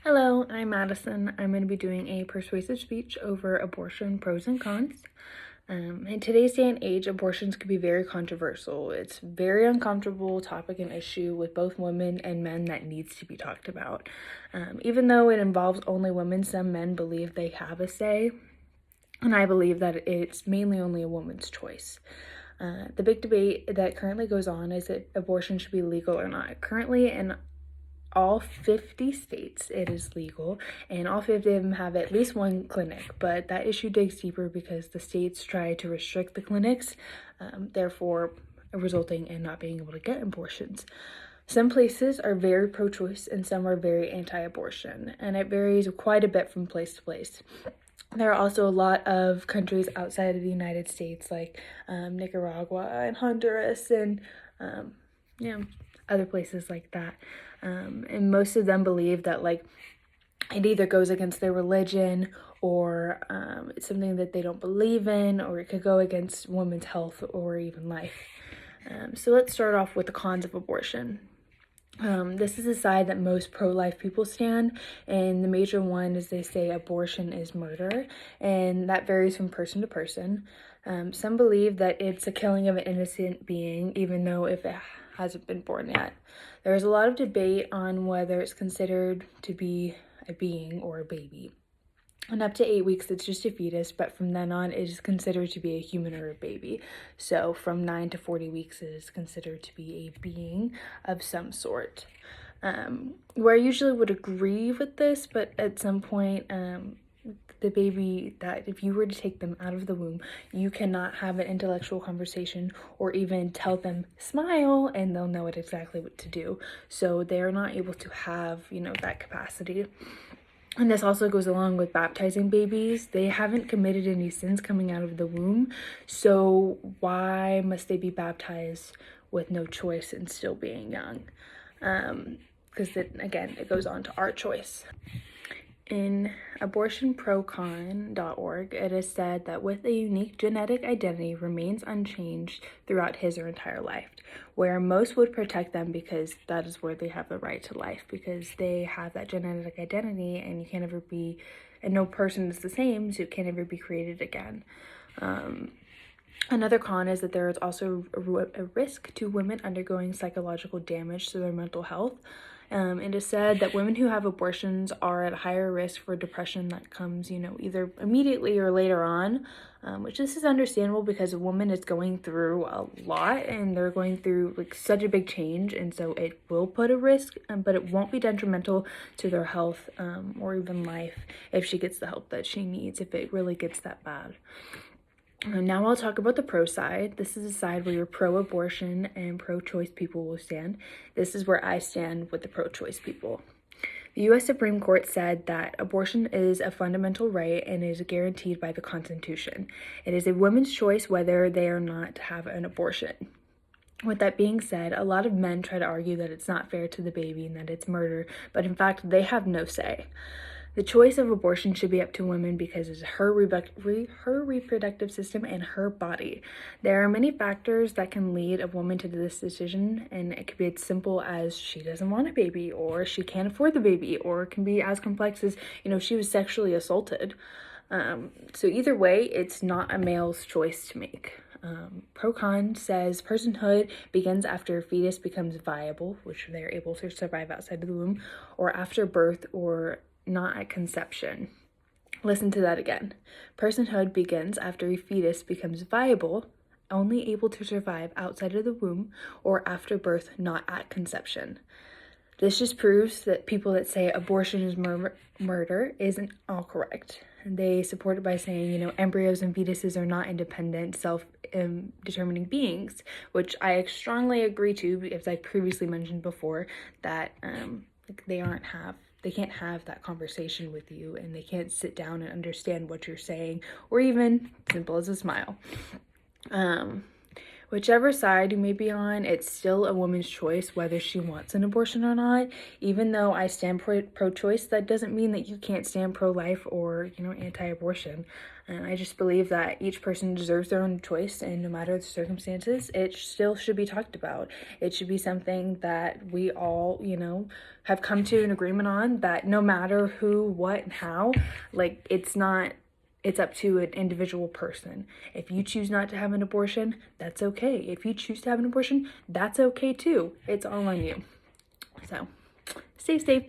Hello, I'm Madison. I'm going to be doing a persuasive speech over abortion pros and cons. In today's day and age, abortions can be very controversial. It's a very uncomfortable topic and issue with both women and men that needs to be talked about. Even though it involves only women, some men believe they have a say, and I believe that it's mainly only a woman's choice. The big debate that currently goes on is that abortion should be legal or not. Currently, in all 50 states it is legal, and all 50 of them have at least one clinic, but that issue digs deeper because the states try to restrict the clinics, therefore resulting in not being able to get abortions. Some places are very pro-choice and some are very anti-abortion, and it varies quite a bit from place to place. There are also a lot of countries outside of the United States, like Nicaragua and Honduras and other places like that. And most of them believe that it either goes against their religion or it's something that they don't believe in, or it could go against women's health or even life. So let's start off with the cons of abortion. This is a side that most pro-life people stand, and the major one is they say abortion is murder, and that varies from person to person. Some believe that it's a killing of an innocent being, even though if it hasn't been born yet. There is a lot of debate on whether it's considered to be a being or a baby. And up to 8 weeks, it's just a fetus, but from then on, it is considered to be a human or a baby. So from 9 to 40 weeks, it is considered to be a being of some sort. Where I usually would agree with this, but at some point, the baby, that if you were to take them out of the womb, you cannot have an intellectual conversation or even tell them smile and they'll know exactly what to do. So they are not able to have, that capacity. And this also goes along with baptizing babies. They haven't committed any sins coming out of the womb, so why must they be baptized with no choice and still being young? Because it goes on to our choice. In abortionprocon.org, it is said that with a unique genetic identity remains unchanged throughout his or entire life, where most would protect them because that is where they have the right to life, because they have that genetic identity and you can't ever be, and no person is the same, so it can't ever be created again. Another con is that there is also a risk to women undergoing psychological damage to their mental health. It is said that women who have abortions are at higher risk for depression that comes, either immediately or later on, which this is understandable because a woman is going through a lot and they're going through such a big change, and so it will put a risk, but it won't be detrimental to their health or even life if she gets the help that she needs, if it really gets that bad. Now I'll talk about the pro side. This is a side where your pro-abortion and pro-choice people will stand. This is where I stand with the pro-choice people. The U.S. Supreme Court said that abortion is a fundamental right and is guaranteed by the Constitution. It is a woman's choice whether they or not to have an abortion. With that being said, a lot of men try to argue that it's not fair to the baby and that it's murder, but in fact, they have no say. The choice of abortion should be up to women because it's her reproductive system and her body. There are many factors that can lead a woman to this decision, and it could be as simple as she doesn't want a baby, or she can't afford the baby, or it can be as complex as, she was sexually assaulted. So either way, it's not a male's choice to make. Pro-con says personhood begins after a fetus becomes viable, which they're able to survive outside of the womb, or after birth, or not at conception. Listen to that again. Personhood begins after a fetus becomes viable, only able to survive outside of the womb, or after birth, not at conception. This just proves that people that say abortion is murder isn't all correct. They support it by saying, embryos and fetuses are not independent, self-determining beings, which I strongly agree to, as I previously mentioned before, that they can't have that conversation with you, and they can't sit down and understand what you're saying, or even simple as a smile. Whichever side you may be on, it's still a woman's choice whether she wants an abortion or not. Even though I stand pro-choice, that doesn't mean that you can't stand pro-life or, anti-abortion. And I just believe that each person deserves their own choice, and no matter the circumstances, it still should be talked about. It should be something that we all, have come to an agreement on, that no matter who, what, and how, like, it's up to an individual person. If you choose not to have an abortion, that's okay. If you choose to have an abortion, that's okay too. It's all on you. So, stay safe.